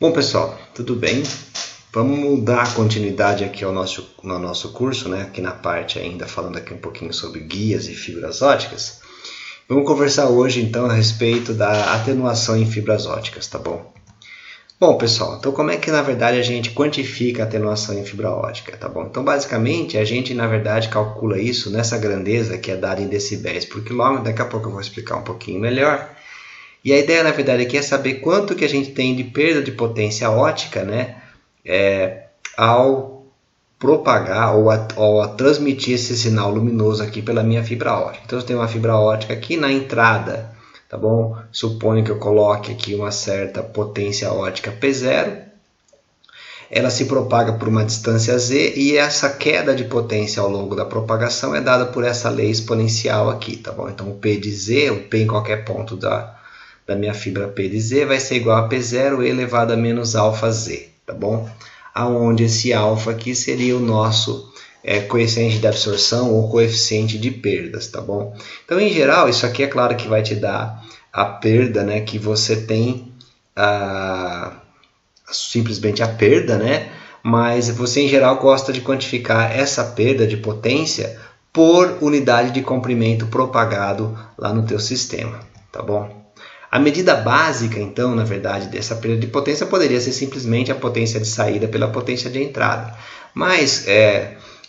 Bom, pessoal, tudo bem? Vamos dar continuidade aqui no nosso curso, né? Aqui na parte ainda falando aqui um pouquinho sobre guias e fibras óticas. Vamos conversar hoje então a respeito da atenuação em fibras óticas, tá bom? Bom, pessoal, então como é que na verdade a gente quantifica a atenuação em fibra ótica, tá bom? Então basicamente a gente na verdade calcula isso nessa grandeza que é dada em decibéis por quilômetro. Daqui a pouco eu vou explicar um pouquinho melhor. E a ideia, na verdade, aqui é saber quanto que a gente tem de perda de potência ótica, né, ao propagar ou a transmitir esse sinal luminoso aqui pela minha fibra ótica. Então, eu tenho uma fibra ótica aqui na entrada, tá bom? Suponho que eu coloque aqui uma certa potência ótica P0. Ela se propaga por uma distância Z e essa queda de potência ao longo da propagação é dada por essa lei exponencial aqui, tá bom? Então, o P de Z, o P em qualquer ponto da minha fibra P de Z vai ser igual a P0 elevado a menos alfa Z, tá bom? Aonde esse alfa aqui seria o nosso coeficiente de absorção ou coeficiente de perdas, tá bom? Então, em geral, isso aqui é claro que vai te dar a perda, né, que você tem, simplesmente a perda, né? Mas você, em geral, gosta de quantificar essa perda de potência por unidade de comprimento propagado lá no teu sistema, tá bom? A medida básica, então, na verdade, dessa perda de potência poderia ser simplesmente a potência de saída pela potência de entrada. Mas,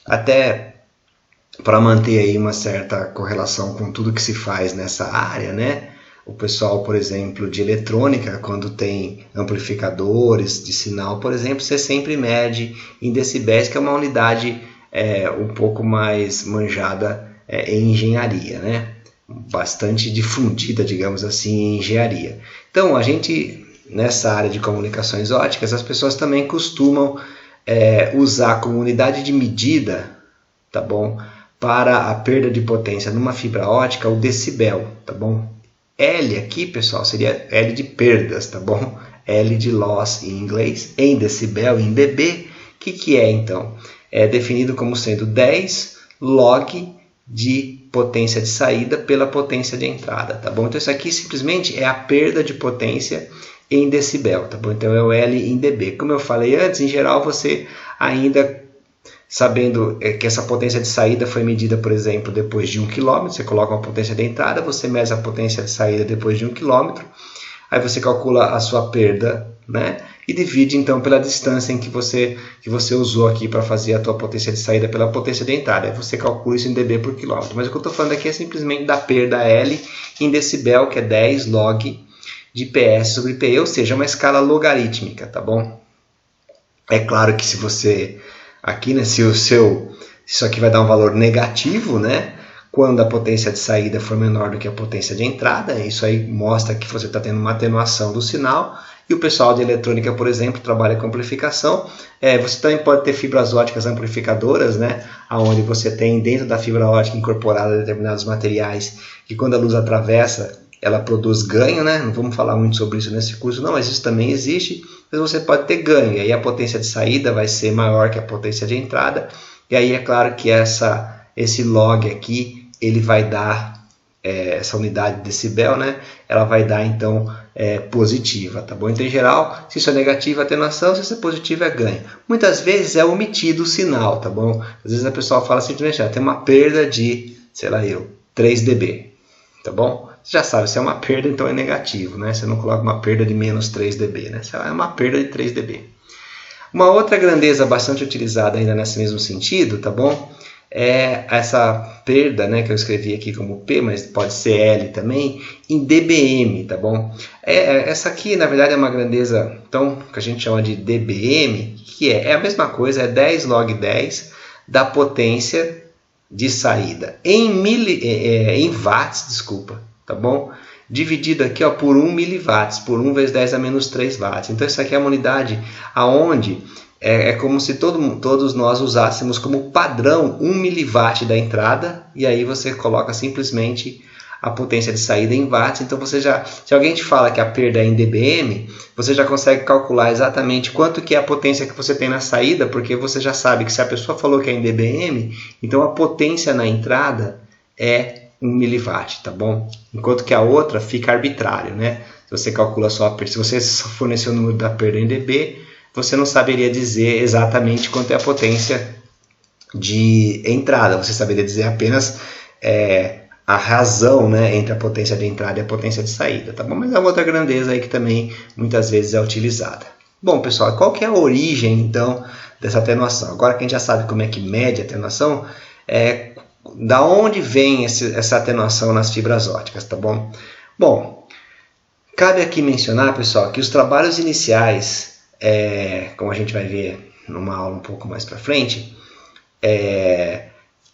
até para manter aí uma certa correlação com tudo que se faz nessa área, né? O pessoal, por exemplo, de eletrônica, quando tem amplificadores de sinal, por exemplo, você sempre mede em decibéis, que é uma unidade um pouco mais manjada em engenharia, né? Bastante difundida, digamos assim, em engenharia. Então, a gente, nessa área de comunicações óticas, as pessoas também costumam usar como unidade de medida, tá bom? Para a perda de potência numa fibra ótica, o decibel, tá bom? L aqui, pessoal, seria L de perdas, tá bom? L de loss em inglês, em decibel, em dB. O que é, então? É definido como sendo 10 log de potência de saída pela potência de entrada, tá bom? Então isso aqui simplesmente é a perda de potência em decibel, tá bom? Então é o L em dB. Como eu falei antes, em geral você ainda sabendo que essa potência de saída foi medida, por exemplo, depois de 1 km, você coloca uma potência de entrada, você mede a potência de saída depois de 1 km, aí você calcula a sua perda, né? E divide então pela distância em que você usou aqui para fazer a tua potência de saída pela potência de entrada. Aí você calcula isso em dB por quilômetro. Mas o que eu estou falando aqui é simplesmente da perda L em decibel, que é 10 log de PS sobre PE, ou seja, uma escala logarítmica, tá bom? É claro que se você aqui, né, se isso aqui vai dar um valor negativo, né? Quando a potência de saída for menor do que a potência de entrada, isso aí mostra que você está tendo uma atenuação do sinal. E o pessoal de eletrônica, por exemplo, trabalha com amplificação. Você também pode ter fibras óticas amplificadoras, né? Onde você tem dentro da fibra ótica incorporada determinados materiais que quando a luz atravessa, ela produz ganho, né? Não vamos falar muito sobre isso nesse curso, não, mas isso também existe. Mas você pode ter ganho, e aí a potência de saída vai ser maior que a potência de entrada. E aí é claro que esse log aqui, ele vai dar, essa unidade de decibel, né? Ela vai dar então positiva, tá bom? Então, em geral, se isso é negativo, é atenuação, se isso é positivo, é ganho. Muitas vezes é omitido o sinal, tá bom? Às vezes a pessoa fala simplesmente, tem uma perda de, 3 dB, tá bom? Você já sabe, se é uma perda, então é negativo, né? Você não coloca uma perda de menos 3 dB, né? Se é uma perda de 3 dB. Uma outra grandeza bastante utilizada ainda nesse mesmo sentido, tá bom? É essa perda, né, que eu escrevi aqui como P, mas pode ser L também, em dBm, tá bom? Essa aqui, na verdade, é uma grandeza então, que a gente chama de dBm, que é a mesma coisa, é 10 log 10 da potência de saída em watts, desculpa, tá bom? Dividido aqui por 1 miliwatts, por 1 vezes 10 a menos 3 watts. Então, isso aqui é uma unidade aonde é como se todos nós usássemos como padrão 1 miliwatt da entrada, e aí você coloca simplesmente a potência de saída em watts. Então, se alguém te fala que a perda é em dBm, você já consegue calcular exatamente quanto que é a potência que você tem na saída, porque você já sabe que se a pessoa falou que é em dBm, então a potência na entrada é 1 miliwatt, tá bom? Enquanto que a outra fica arbitrário, né? você calcula só a perda. Se você fornecer o número da perda em dB, você não saberia dizer exatamente quanto é a potência de entrada, você saberia dizer apenas a razão, né, entre a potência de entrada e a potência de saída, tá bom? Mas é uma outra grandeza aí que também muitas vezes é utilizada. Bom, pessoal, qual que é a origem, então, dessa atenuação? Agora que a gente já sabe como é que mede a atenuação, da onde vem essa atenuação nas fibras ópticas, tá bom? Bom, cabe aqui mencionar, pessoal, que os trabalhos iniciais, como a gente vai ver numa aula um pouco mais para frente,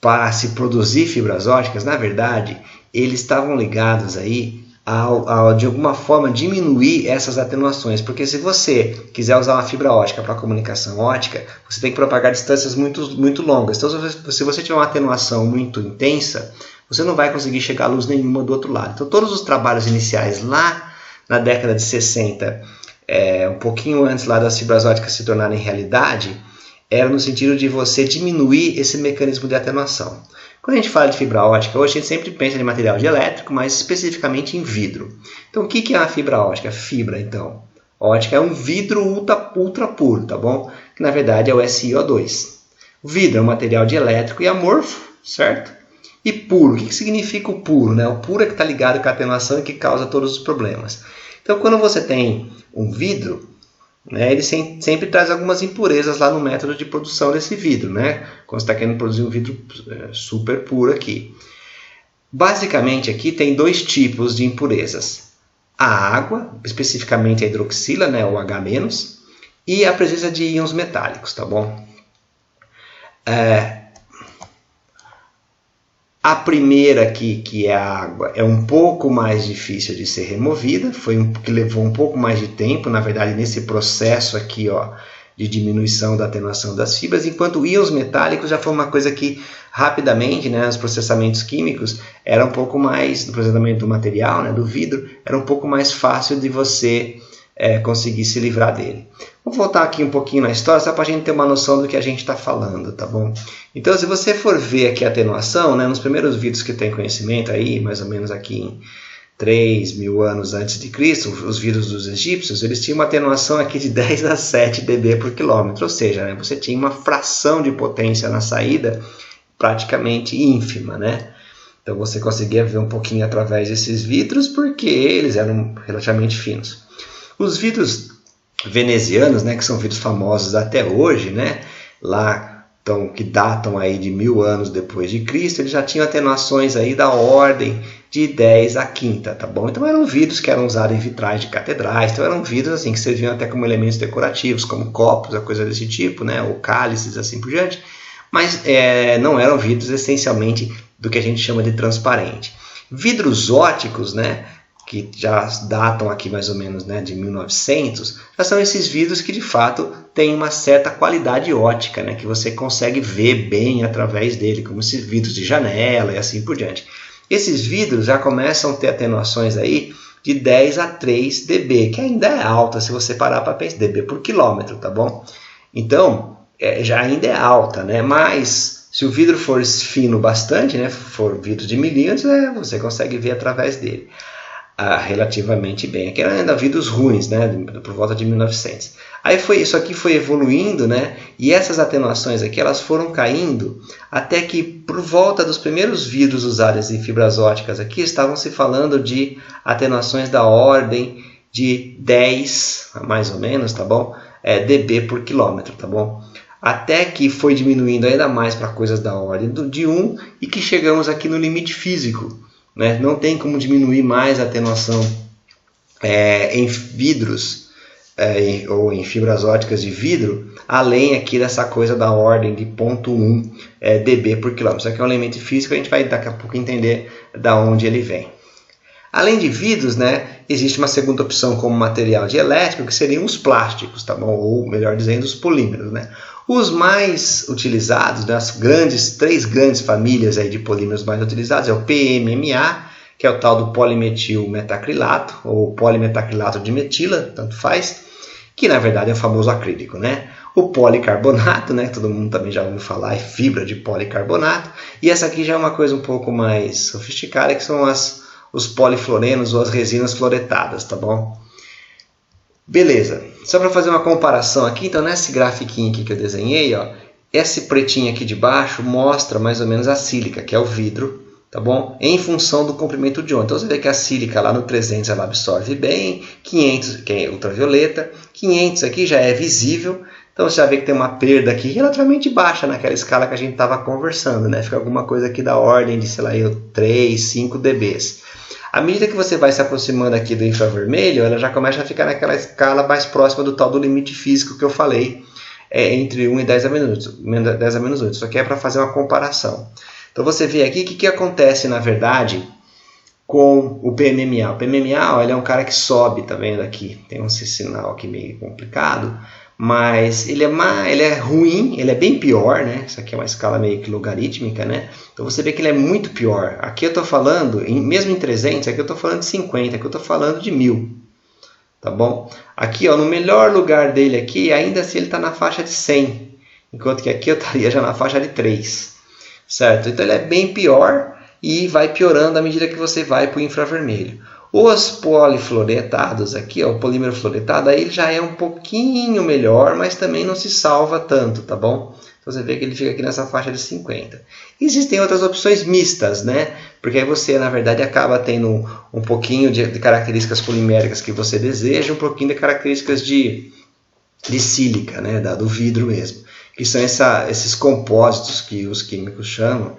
para se produzir fibras ópticas, na verdade, eles estavam ligados aí a de alguma forma diminuir essas atenuações, porque se você quiser usar uma fibra óptica para comunicação óptica, você tem que propagar distâncias muito longas. Então, se você tiver uma atenuação muito intensa, você não vai conseguir chegar a luz nenhuma do outro lado. Então, todos os trabalhos iniciais lá na década de 60, um pouquinho antes lá das fibras ópticas se tornarem realidade, era no sentido de você diminuir esse mecanismo de atenuação. Quando a gente fala de fibra óptica, hoje a gente sempre pensa em material dielétrico, mas especificamente em vidro. Então, o que é uma fibra óptica? Fibra, então. Óptica é um vidro ultra puro, tá bom? Que na verdade é o SiO2. O vidro é um material dielétrico e amorfo, certo? E puro. O que significa o puro, né? O puro é que está ligado com a atenuação e que causa todos os problemas. Então, quando você tem um vidro, ele sempre traz algumas impurezas lá no método de produção desse vidro, né? Quando você está querendo produzir um vidro super puro aqui. Basicamente aqui tem dois tipos de impurezas. A água, especificamente a hidroxila, né, o H-, e a presença de íons metálicos, tá bom? A primeira aqui, que é a água, é um pouco mais difícil de ser removida, que levou um pouco mais de tempo, na verdade, nesse processo aqui, ó, de diminuição da atenuação das fibras, enquanto íons metálicos já foi uma coisa que rapidamente, né, os processamentos químicos, era um pouco mais, do processamento do material, né, do vidro, era um pouco mais fácil de você conseguir se livrar dele. Vou voltar aqui um pouquinho na história, só para a gente ter uma noção do que a gente está falando, tá bom? Então, se você for ver aqui a atenuação, né, nos primeiros vídeos que tem conhecimento aí, mais ou menos aqui em 3.000 anos antes de Cristo, os vídeos dos egípcios, eles tinham uma atenuação aqui de 10 a 7 dB por quilômetro, ou seja, né, você tinha uma fração de potência na saída praticamente ínfima, né? Então, você conseguia ver um pouquinho através desses vidros porque eles eram relativamente finos. Os vidros venezianos, né, que são vidros famosos até hoje, né, lá que datam aí de 1000 anos depois de Cristo, eles já tinham atenuações aí da ordem de 10 a quinta, tá bom? Então eram vidros que eram usados em vitrais de catedrais, então eram vidros assim que serviam até como elementos decorativos, como copos, coisa desse tipo, né, ou cálices, assim por diante, mas não eram vidros essencialmente do que a gente chama de transparente. Vidros óticos, né, que já datam aqui mais ou menos, né, de 1900, já são esses vidros que de fato têm uma certa qualidade ótica, né, que você consegue ver bem através dele, como esses vidros de janela e assim por diante. Esses vidros já começam a ter atenuações aí de 10 a 3 dB, que ainda é alta se você parar para pensar, dB por quilômetro, tá bom? Então, já ainda é alta, né, mas se o vidro for fino bastante, né, for vidro de milímetros, você consegue ver através dele. Relativamente bem. Aqui eram ainda vidros ruins, né, por volta de 1900. Aí isso aqui foi evoluindo, né, e essas atenuações aqui elas foram caindo até que por volta dos primeiros vidros usados em fibras ópticas aqui estavam se falando de atenuações da ordem de 10, mais ou menos, tá bom? dB por quilômetro, tá bom? Até que foi diminuindo ainda mais para coisas da ordem de 1 e que chegamos aqui no limite físico. Não tem como diminuir mais a atenuação em vidros ou em fibras ópticas de vidro, além aqui dessa coisa da ordem de 0,1 dB por quilômetro. Isso aqui é um elemento físico, a gente vai daqui a pouco entender da onde ele vem. Além de vidros, né, existe uma segunda opção como material dielétrico, que seriam os plásticos, tá bom? Ou melhor dizendo, os polímeros, né? Os mais utilizados, né, as três grandes famílias aí de polímeros mais utilizados é o PMMA, que é o tal do polimetilmetacrilato, ou polimetacrilato de metila, tanto faz, que na verdade é o famoso acrílico, né? O policarbonato, né, que todo mundo também já ouviu falar, é fibra de policarbonato, e essa aqui já é uma coisa um pouco mais sofisticada, que são os polifluorenos ou as resinas fluoretadas, tá bom? Beleza, só para fazer uma comparação aqui, então nesse grafiquinho aqui que eu desenhei, ó, esse pretinho aqui de baixo mostra mais ou menos a sílica, que é o vidro, tá bom? Em função do comprimento de onda. Então você vê que a sílica lá no 300 ela absorve bem, 500 que é ultravioleta, 500 aqui já é visível, então você já vê que tem uma perda aqui relativamente baixa naquela escala que a gente estava conversando, né? Fica alguma coisa aqui da ordem de, sei lá, 3, 5 dBs. À medida que você vai se aproximando aqui do infravermelho, ela já começa a ficar naquela escala mais próxima do tal do limite físico que eu falei, entre 1 e 10 a menos 8. Isso aqui é para fazer uma comparação. Então você vê aqui o que acontece, na verdade, com o PMMA. O PMMA, ó, ele é um cara que sobe, tá vendo aqui? Tem um sinal aqui meio complicado, mas ele é ruim, ele é bem pior, né? Isso aqui é uma escala meio que logarítmica, né? Então você vê que ele é muito pior. Aqui eu estou falando, mesmo em 300, aqui eu estou falando de 50, aqui eu estou falando de 1000. Tá bom? Aqui, ó, no melhor lugar dele aqui, ainda assim ele está na faixa de 100, enquanto que aqui eu estaria já na faixa de 3. Certo? Então ele é bem pior e vai piorando à medida que você vai para o infravermelho. Os polifluoretados aqui, ó, o polímero fluoretado, aí ele já é um pouquinho melhor, mas também não se salva tanto, tá bom? Então você vê que ele fica aqui nessa faixa de 50. Existem outras opções mistas, né? Porque aí você, na verdade, acaba tendo um pouquinho de características poliméricas que você deseja, um pouquinho de características de sílica, né? Do vidro mesmo. Que são esses compósitos que os químicos chamam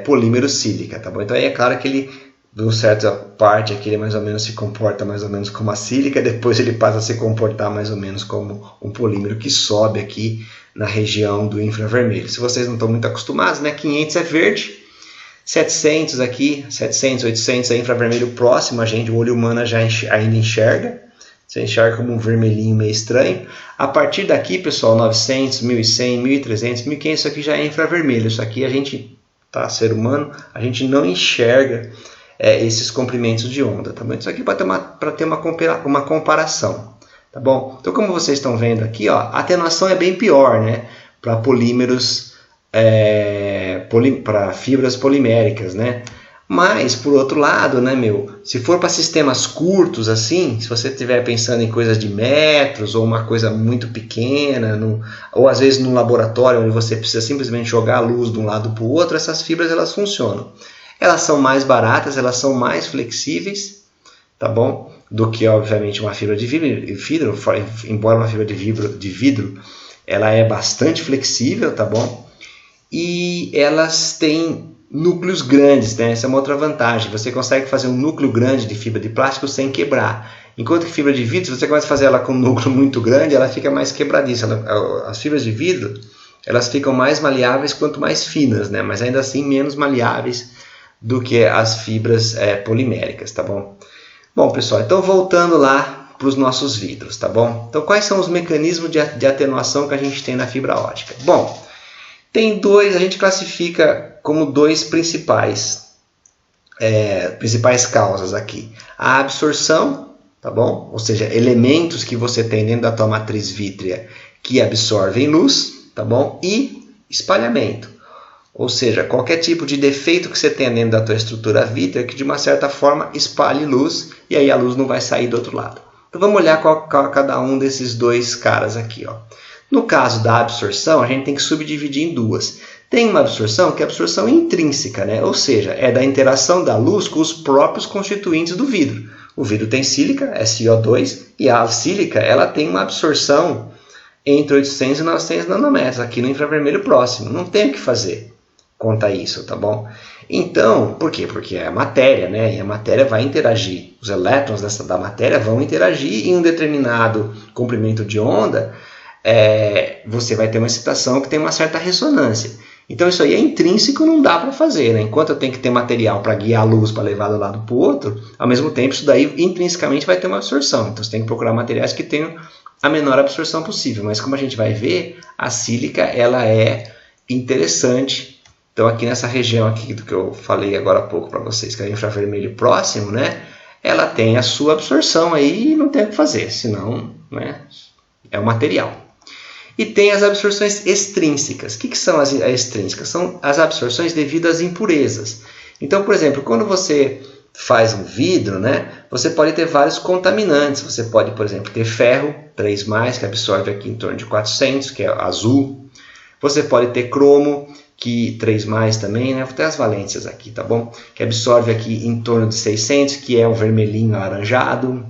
polímero sílica, tá bom? Então aí é claro que ele, de uma certa parte aqui, ele mais ou menos se comporta mais ou menos como a sílica, depois ele passa a se comportar mais ou menos como um polímero que sobe aqui na região do infravermelho. Se vocês não estão muito acostumados, né? 500 é verde, 700 aqui, 700, 800 é infravermelho próximo, o olho humano já ainda enxerga. Você enxerga como um vermelhinho meio estranho. A partir daqui, pessoal, 900, 1100, 1300, 1500, isso aqui já é infravermelho. Isso aqui a gente, ser humano, a gente não enxerga esses comprimentos de onda. Tá bom? Isso aqui para ter uma comparação. Tá bom? Então, como vocês estão vendo aqui, ó, a atenuação é bem pior, né? Para polímeros, para fibras poliméricas, né? Mas, por outro lado, né, se for para sistemas curtos assim, se você estiver pensando em coisas de metros ou uma coisa muito pequena, ou às vezes num laboratório onde você precisa simplesmente jogar a luz de um lado para o outro, essas fibras elas funcionam. Elas são mais baratas, elas são mais flexíveis, tá bom? Do que, obviamente, uma fibra de vidro, embora uma fibra de vidro ela é bastante flexível, tá bom? E elas têm núcleos grandes, né? Essa é uma outra vantagem. Você consegue fazer um núcleo grande de fibra de plástico sem quebrar. Enquanto que fibra de vidro, se você começa a fazer ela com um núcleo muito grande, ela fica mais quebradiça. As fibras de vidro, elas ficam mais maleáveis quanto mais finas, né? Mas ainda assim menos maleáveis do que as fibras poliméricas, tá bom? Bom, pessoal, então voltando lá para os nossos vidros, tá bom? Então, quais são os mecanismos de atenuação que a gente tem na fibra ótica? Bom, tem dois, a gente classifica como dois principais causas aqui. A absorção, tá bom? Ou seja, elementos que você tem dentro da tua matriz vítrea que absorvem luz, tá bom? E espalhamento. Ou seja, qualquer tipo de defeito que você tenha dentro da tua estrutura vítrea que de uma certa forma espalhe luz e aí a luz não vai sair do outro lado. Então vamos olhar cada um desses dois caras aqui, ó. No caso da absorção, a gente tem que subdividir em duas. Tem uma absorção que é a absorção intrínseca, né? Ou seja, é da interação da luz com os próprios constituintes do vidro. O vidro tem sílica, SiO2, e a sílica ela tem uma absorção entre 800 e 900 nanômetros, aqui no infravermelho próximo. Não tem o que fazer quanto a isso, tá bom? Então, por quê? Porque é a matéria, né? E a matéria vai interagir. Os elétrons da matéria vão interagir em um determinado comprimento de onda. Você vai ter uma excitação que tem uma certa ressonância. Então isso aí é intrínseco, não dá para fazer, né? Enquanto eu tenho que ter material para guiar a luz para levar do lado para o outro, ao mesmo tempo isso daí intrinsecamente vai ter uma absorção. Então você tem que procurar materiais que tenham a menor absorção possível. Mas como a gente vai ver, a sílica ela é interessante. Então aqui nessa região aqui do que eu falei agora há pouco para vocês, que é o infravermelho próximo, né? Ela tem a sua absorção aí e não tem o que fazer, senão, né? É o material. E tem as absorções extrínsecas. O que são as extrínsecas? São as absorções devido às impurezas. Então, por exemplo, quando você faz um vidro, né, você pode ter vários contaminantes. Você pode, por exemplo, ter ferro 3+, que absorve aqui em torno de 400, que é azul. Você pode ter cromo, que 3+ também, né, vou ter as valências aqui, tá bom? Que absorve aqui em torno de 600, que é o vermelhinho alaranjado.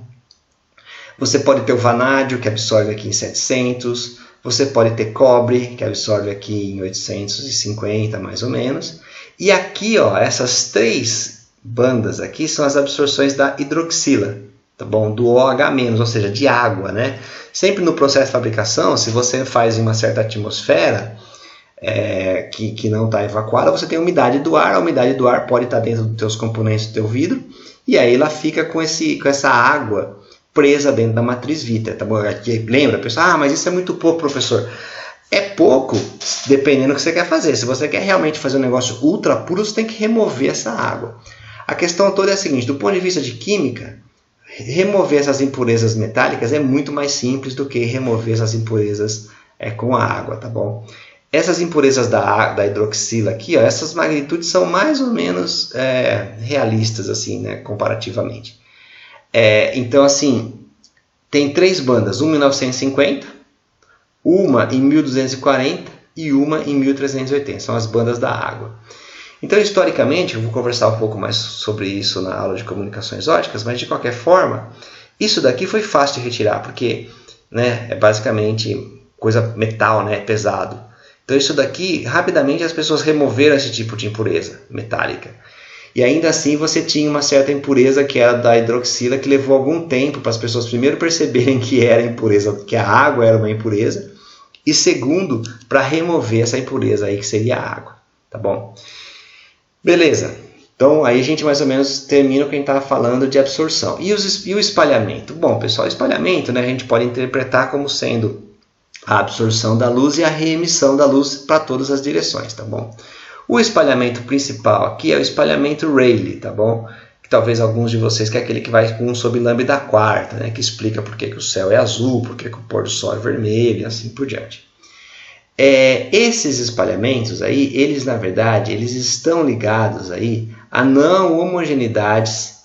Você pode ter o vanádio, que absorve aqui em 700. Você pode ter cobre, que absorve aqui em 850, mais ou menos. E aqui, ó, essas 3 bandas aqui são as absorções da hidroxila, tá bom? Do OH-, ou seja, de água, né? Sempre no processo de fabricação, se você faz em uma certa atmosfera que não está evacuada, você tem a umidade do ar. A umidade do ar pode estar dentro dos teus componentes do teu vidro, e aí ela fica com essa água presa dentro da matriz vítrea, tá bom? Aqui, lembra, pessoal? Mas isso é muito pouco, professor. É pouco, dependendo do que você quer fazer. Se você quer realmente fazer um negócio ultra puro, você tem que remover essa água. A questão toda é a seguinte: do ponto de vista de química, remover essas impurezas metálicas é muito mais simples do que remover essas impurezas com a água, tá bom? Essas impurezas da hidroxila aqui, ó, essas magnitudes são mais ou menos realistas, assim, né, comparativamente. Então, assim, tem 3 bandas, uma em 950, uma em 1240 e uma em 1380, são as bandas da água. Então, historicamente, eu vou conversar um pouco mais sobre isso na aula de comunicações óticas, mas de qualquer forma, isso daqui foi fácil de retirar, porque, né, é basicamente coisa metal, né, pesado. Então, isso daqui, rapidamente as pessoas removeram esse tipo de impureza metálica. E ainda assim você tinha uma certa impureza que era da hidroxila, que levou algum tempo para as pessoas primeiro perceberem que era impureza, que a água era uma impureza, e segundo, para remover essa impureza aí que seria a água, tá bom? Beleza, então aí a gente mais ou menos termina o que a gente estava falando de absorção. E o espalhamento? Bom, pessoal, o espalhamento, né, a gente pode interpretar como sendo a absorção da luz e a reemissão da luz para todas as direções, tá bom? O espalhamento principal aqui é o espalhamento Rayleigh, tá bom? Que talvez alguns de vocês, que é aquele que vai com 1 sobre lambda quarta, né, que explica por que o céu é azul, por que o pôr do sol é vermelho e assim por diante. Esses espalhamentos aí, eles na verdade, eles estão ligados aí a não homogeneidades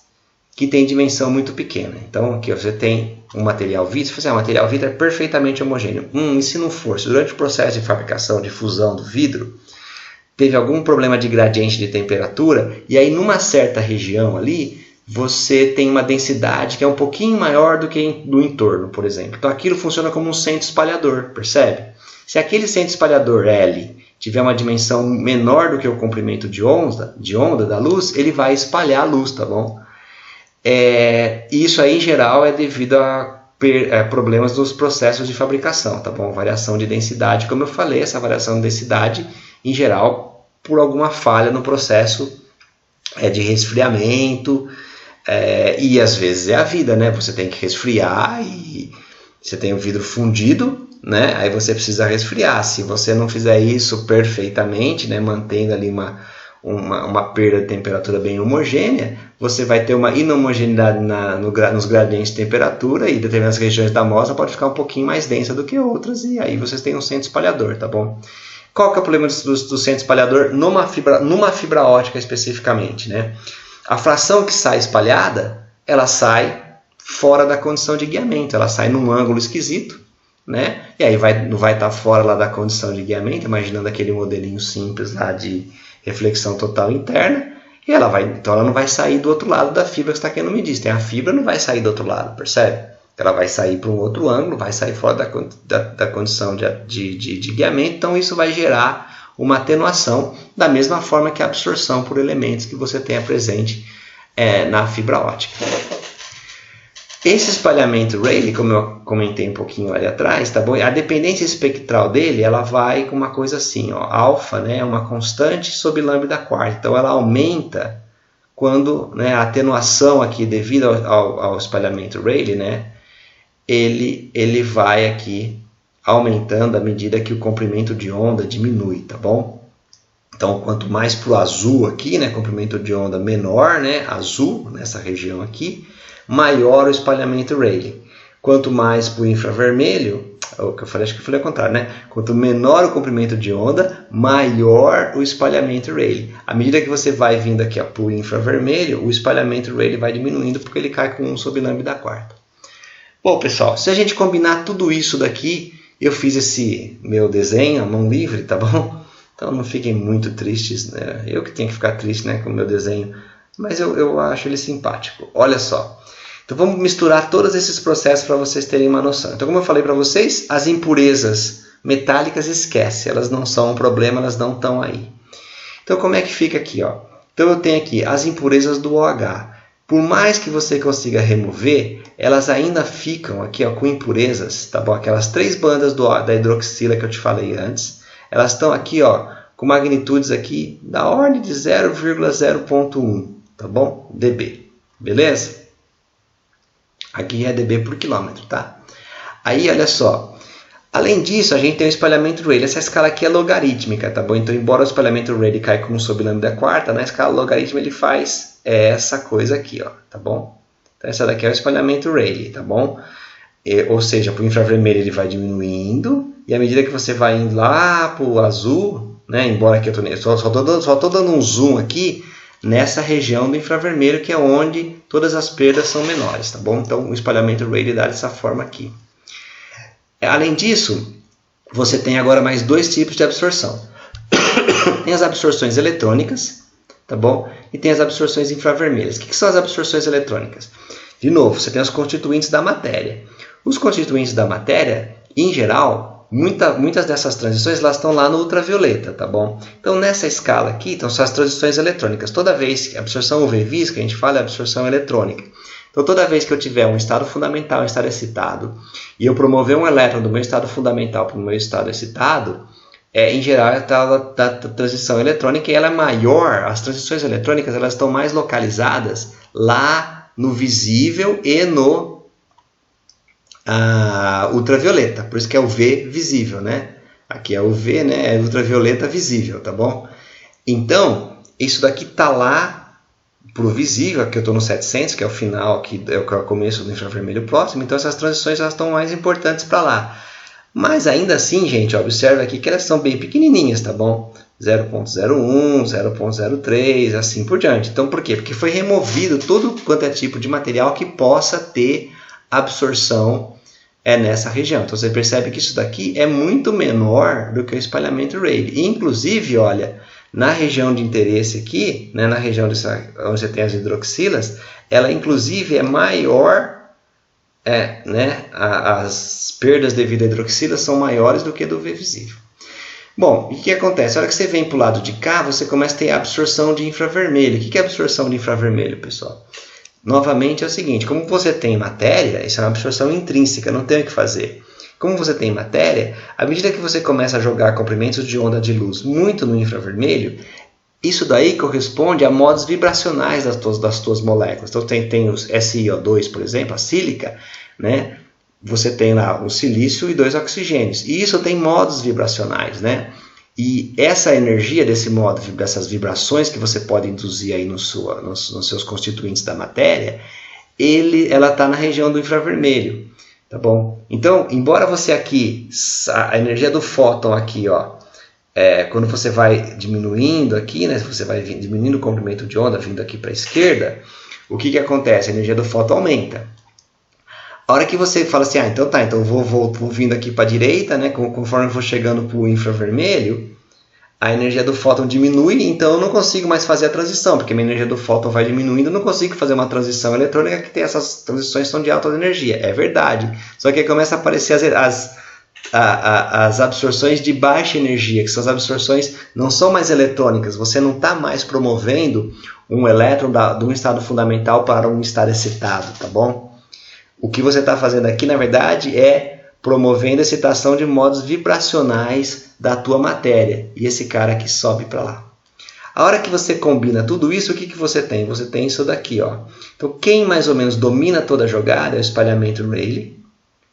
que têm dimensão muito pequena. Então aqui você tem um material vítreo, você o material vítreo é perfeitamente homogêneo. E se não for, se durante o processo de fabricação, de fusão do vidro, teve algum problema de gradiente de temperatura, e aí numa certa região ali, você tem uma densidade que é um pouquinho maior do que no entorno, por exemplo. Então aquilo funciona como um centro espalhador, percebe? Se aquele centro espalhador L tiver uma dimensão menor do que o comprimento de onda da luz, ele vai espalhar a luz, tá bom? Isso aí em geral é devido a problemas nos processos de fabricação, tá bom? Variação de densidade, como eu falei, essa variação de densidade em geral por alguma falha no processo de resfriamento, e às vezes é a vida, né? Você tem que resfriar e você tem o vidro fundido, né? Aí você precisa resfriar. Se você não fizer isso perfeitamente, né, mantendo ali uma perda de temperatura bem homogênea, você vai ter uma inhomogeneidade nos gradientes de temperatura, e determinadas regiões da amostra pode ficar um pouquinho mais densa do que outras, e aí vocês têm um centro espalhador, tá bom? Qual que é o problema do centro espalhador numa fibra ótica especificamente, né? A fração que sai espalhada, ela sai fora da condição de guiamento, ela sai num ângulo esquisito, né? E aí não vai estar fora lá da condição de guiamento, imaginando aquele modelinho simples lá de reflexão total interna, e então ela não vai sair do outro lado da fibra que você está querendo medir. A fibra não vai sair do outro lado, percebe? Ela vai sair para um outro ângulo, vai sair fora da condição de guiamento, então isso vai gerar uma atenuação, da mesma forma que a absorção por elementos que você tenha presente na fibra ótica. Esse espalhamento Rayleigh, como eu comentei um pouquinho ali atrás, tá bom? A dependência espectral dele, ela vai com uma coisa assim, ó, alfa, né, é uma constante sobre lambda quarta. Então ela aumenta quando, né, a atenuação aqui devido ao espalhamento Rayleigh, né, ele vai aqui aumentando à medida que o comprimento de onda diminui, tá bom? Então quanto mais para o azul aqui, né, comprimento de onda menor, né, azul nessa região aqui, maior o espalhamento Rayleigh. Quanto mais para o infravermelho, o que eu falei, acho que eu falei ao contrário, né? Quanto menor o comprimento de onda, maior o espalhamento Rayleigh. À medida que você vai vindo aqui para o infravermelho, o espalhamento Rayleigh vai diminuindo porque ele cai com 1 sobre lambda quarta. Bom, pessoal, se a gente combinar tudo isso daqui, eu fiz esse meu desenho à mão livre, tá bom? Então não fiquem muito tristes, né? Eu que tenho que ficar triste, né, com o meu desenho, mas eu acho ele simpático. Olha só. Então vamos misturar todos esses processos para vocês terem uma noção. Então, como eu falei para vocês, as impurezas metálicas esquece, elas não são um problema, elas não estão aí. Então como é que fica aqui, ó? Então eu tenho aqui as impurezas do OH. Por mais que você consiga remover, elas ainda ficam aqui, ó, com impurezas, tá bom? Aquelas 3 bandas da hidroxila que eu te falei antes, elas estão aqui, ó, com magnitudes aqui da ordem de 0,0.1, tá bom? dB, beleza? Aqui é dB por quilômetro, tá? Aí, olha só. Além disso, a gente tem o espalhamento Rayleigh. Essa escala aqui é logarítmica, tá bom? Então, embora o espalhamento Rayleigh caia com 1 sobre lambda quarta, na escala logarítmica ele faz essa coisa aqui, ó, tá bom? Então, essa daqui é o espalhamento Rayleigh, tá bom? Ou seja, para o infravermelho ele vai diminuindo, e à medida que você vai indo lá para o azul, né? Embora aqui eu só estou dando um zoom aqui, nessa região do infravermelho, que é onde todas as perdas são menores, tá bom? Então, o espalhamento Rayleigh dá dessa forma aqui. Além disso, você tem agora mais 2 tipos de absorção. Tem as absorções eletrônicas, tá bom? E tem as absorções infravermelhas. O que são as absorções eletrônicas? De novo, você tem os constituintes da matéria. Os constituintes da matéria, em geral, muitas dessas transições elas estão lá no ultravioleta, tá bom? Então, nessa escala aqui, então, são as transições eletrônicas. Toda vez que a absorção UV-vis, que a gente fala, é absorção eletrônica. Então, toda vez que eu tiver um estado fundamental, um estado excitado, e eu promover um elétron do meu estado fundamental para o meu estado excitado, em geral, a da transição eletrônica, e ela é maior, as transições eletrônicas elas estão mais localizadas lá no visível e no ultravioleta, por isso que é o V visível, né? Aqui é o V, né? É ultravioleta visível, tá bom? Então, isso daqui tá lá pro visível, aqui eu estou no 700, que é o final, que é o começo do infravermelho próximo, então essas transições elas estão mais importantes para lá. Mas ainda assim, gente, observe aqui que elas são bem pequenininhas, tá bom? 0.01, 0.03, assim por diante. Então, por quê? Porque foi removido todo quanto é tipo de material que possa ter absorção nessa região. Então você percebe que isso daqui é muito menor do que o espalhamento Rayleigh. Inclusive, olha, na região de interesse aqui, né, na região onde você tem as hidroxilas, ela inclusive é maior, né, as perdas devido à hidroxila são maiores do que do V visível. Bom, e o que acontece? A hora que você vem para o lado de cá, você começa a ter absorção de infravermelho. O que é absorção de infravermelho, pessoal? Novamente é o seguinte, como você tem matéria, isso é uma absorção intrínseca, não tem o que fazer. Como você tem matéria, à medida que você começa a jogar comprimentos de onda de luz muito no infravermelho, isso daí corresponde a modos vibracionais das tuas moléculas. Então tem os SiO2, por exemplo, a sílica, né? Você tem lá o silício e 2 oxigênios. E isso tem modos vibracionais, né? E essa energia desse modo, dessas vibrações que você pode induzir aí nos seus constituintes da matéria, ela está na região do infravermelho, tá bom? Então, embora você aqui, a energia do fóton aqui, ó, quando você vai diminuindo aqui, né, você vai diminuindo o comprimento de onda, vindo aqui para a esquerda, o que acontece? A energia do fóton aumenta. A hora que você fala assim, então tá, então vou vindo aqui para a direita, né, conforme eu vou chegando para o infravermelho, a energia do fóton diminui, então eu não consigo mais fazer a transição, porque a minha energia do fóton vai diminuindo, eu não consigo fazer uma transição eletrônica que tem essas transições são de alta energia. É verdade. Só que aí começa a aparecer as absorções de baixa energia, que são as absorções não são mais eletrônicas, você não está mais promovendo um elétron de um estado fundamental para um estado excitado, tá bom? O que você está fazendo aqui, na verdade, é promovendo a excitação de modos vibracionais da tua matéria. E esse cara aqui sobe para lá. A hora que você combina tudo isso, o que você tem? Você tem isso daqui, ó. Então, quem mais ou menos domina toda a jogada é o espalhamento Rayleigh,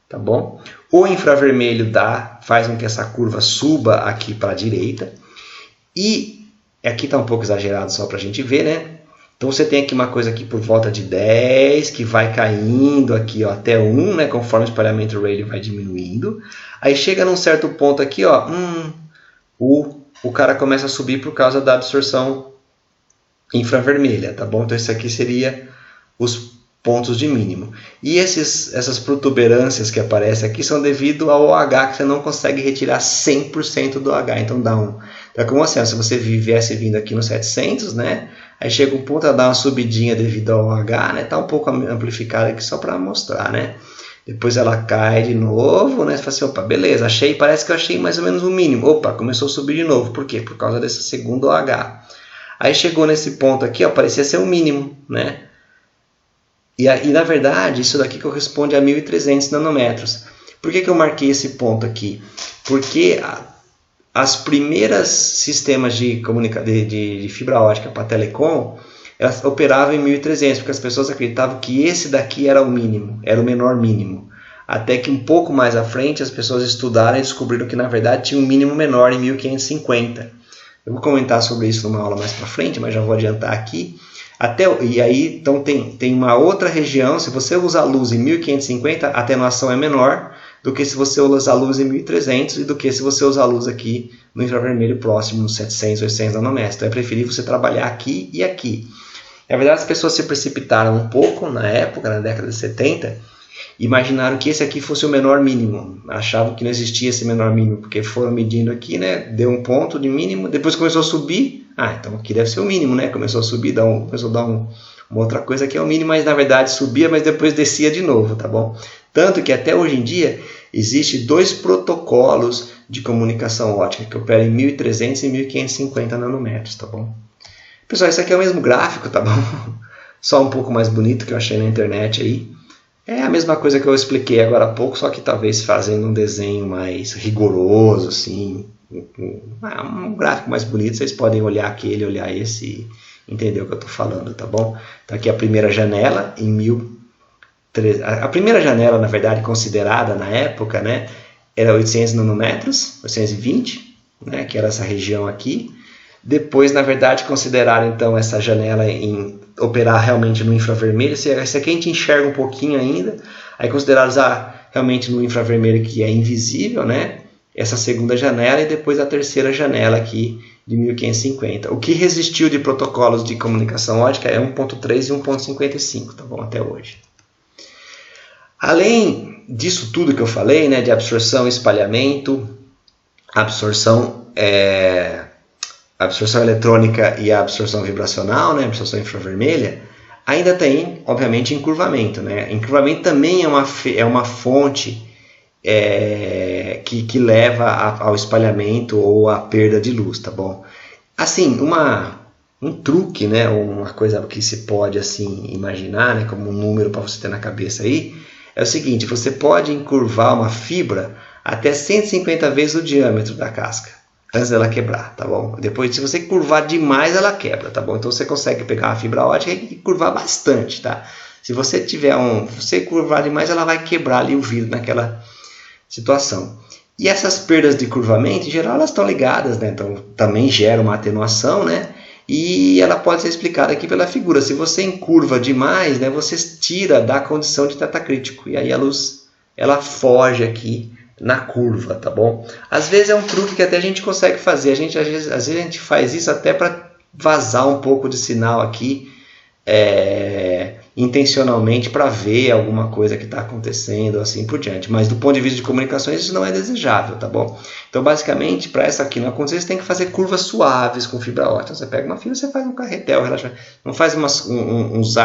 tá bom? O infravermelho faz com que essa curva suba aqui para a direita. E aqui está um pouco exagerado só para a gente ver, né? Então você tem aqui uma coisa aqui por volta de 10, que vai caindo aqui, ó, até 1, né, conforme o espalhamento Rayleigh vai diminuindo. Aí chega num certo ponto aqui, ó, o cara começa a subir por causa da absorção infravermelha, tá bom? Então esse aqui seria os pontos de mínimo. E essas protuberâncias que aparecem aqui são devido ao OH, que você não consegue retirar 100% do OH. Então dá um... É como assim, ó, se você viesse vindo aqui no 700, né? Aí chega um ponto a dar uma subidinha devido ao OH, né? Tá um pouco amplificado aqui só para mostrar, né? Depois ela cai de novo, né? Você fala assim, opa, beleza, achei, parece que eu achei mais ou menos o mínimo. Opa, começou a subir de novo. Por quê? Por causa desse segundo OH. Aí chegou nesse ponto aqui, ó, parecia ser o mínimo, né? E na verdade, isso daqui corresponde a 1.300 nanômetros. Por que eu marquei esse ponto aqui? Porque as primeiras sistemas de fibra ótica para telecom, elas operavam em 1.300, porque as pessoas acreditavam que esse daqui era o mínimo, era o menor mínimo. Até que um pouco mais à frente as pessoas estudaram e descobriram que na verdade tinha um mínimo menor em 1.550. Eu vou comentar sobre isso numa aula mais para frente, mas já vou adiantar aqui. E aí, então tem uma outra região, se você usar luz em 1550, a atenuação é menor do que se você usar luz em 1300 e do que se você usar luz aqui no infravermelho próximo, nos 700, 800 nanômetros. Então é preferível você trabalhar aqui e aqui. Na verdade, as pessoas se precipitaram um pouco na época, na década de 70, e imaginaram que esse aqui fosse o menor mínimo. Achavam que não existia esse menor mínimo, porque foram medindo aqui, né? Deu um ponto de mínimo, depois começou a subir. Então aqui deve ser o mínimo, né? Começou a subir, começou a dar uma outra coisa que é o mínimo, mas na verdade subia, mas depois descia de novo, tá bom? Tanto que até hoje em dia existem 2 protocolos de comunicação ótica que operam em 1300 e 1550 nanômetros, tá bom? Pessoal, esse aqui é o mesmo gráfico, tá bom? Só um pouco mais bonito que eu achei na internet aí. É a mesma coisa que eu expliquei agora há pouco, só que talvez fazendo um desenho mais rigoroso, assim, um gráfico mais bonito. Vocês podem olhar aquele, olhar esse e entender o que eu estou falando, tá bom? Então aqui a primeira janela a primeira janela, na verdade, considerada na época, né, era 800 nanômetros, 820, né, que era essa região aqui. Depois, na verdade, consideraram então essa janela em operar realmente no infravermelho. Esse aqui a gente enxerga um pouquinho ainda. Aí consideraram usar realmente no infravermelho, que é invisível, né? Essa segunda janela e depois a terceira janela aqui de 1550. O que resistiu de protocolos de comunicação ótica é 1.3 e 1.55, tá bom? Até hoje. Além disso tudo que eu falei, né, de absorção e espalhamento, absorção eletrônica e a absorção vibracional, né, absorção infravermelha, ainda tem, obviamente, encurvamento, né? Encurvamento também é uma fonte que leva ao espalhamento ou à perda de luz, tá bom? Assim, um truque, né, uma coisa que se pode assim imaginar, né, como um número para você ter na cabeça aí, é o seguinte: você pode encurvar uma fibra até 150 vezes o diâmetro da casca antes dela quebrar, tá bom? Depois, se você curvar demais, ela quebra, tá bom? Então você consegue pegar uma fibra ótica e curvar bastante, tá? Se você você curvar demais, ela vai quebrar ali o vidro naquela situação. E essas perdas de curvamento, em geral, elas estão ligadas, né? Então também gera uma atenuação, né? E ela pode ser explicada aqui pela figura. Se você encurva demais, né, você tira da condição de tetacrítico. E aí a luz ela foge aqui na curva, tá bom? Às vezes é um truque que até a gente consegue fazer. Às vezes a gente faz isso até para vazar um pouco de sinal aqui intencionalmente para ver alguma coisa que está acontecendo, assim por diante. Mas do ponto de vista de comunicações isso não é desejável, tá bom? Então basicamente para essa aqui não acontecer, você tem que fazer curvas suaves com fibra ótica. Você pega uma fibra, você faz um carretel, não faz uns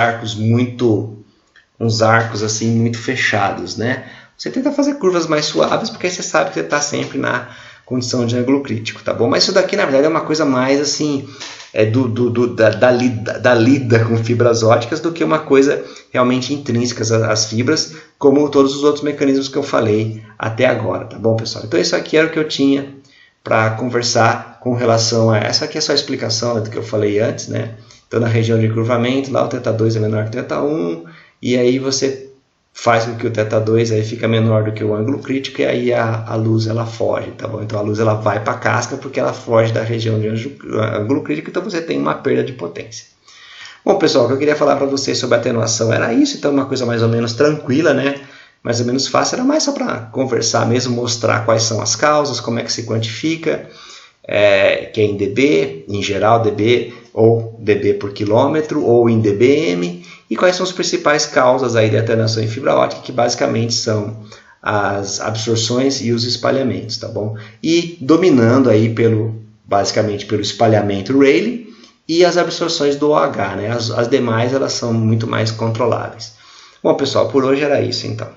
arcos assim muito fechados, né? Você tenta fazer curvas mais suaves, porque aí você sabe que você está sempre na condição de ângulo crítico, tá bom? Mas isso daqui, na verdade, é uma coisa mais assim, da lida com fibras óticas do que uma coisa realmente intrínseca às fibras, como todos os outros mecanismos que eu falei até agora, tá bom, pessoal? Então isso aqui era o que eu tinha para conversar com relação a... Essa aqui é só a explicação, né, do que eu falei antes, né? Então na região de encurvamento, lá o θ2 é menor que o θ1, e aí você faz com que o θ2 aí fica menor do que o ângulo crítico, e aí a luz ela foge, tá bom? Então a luz ela vai para a casca porque ela foge da região de ângulo crítico, então você tem uma perda de potência. Bom, pessoal, o que eu queria falar para vocês sobre atenuação era isso, então uma coisa mais ou menos tranquila, né? Mais ou menos fácil, era mais só para conversar mesmo, mostrar quais são as causas, como é que se quantifica, que é em dB, em geral dB, ou dB por quilômetro, ou em dBm, e quais são as principais causas aí de atenuação em fibra ótica, que basicamente são as absorções e os espalhamentos, tá bom? E dominando aí basicamente pelo espalhamento Rayleigh e as absorções do OH, né? As demais elas são muito mais controláveis. Bom, pessoal, por hoje era isso então.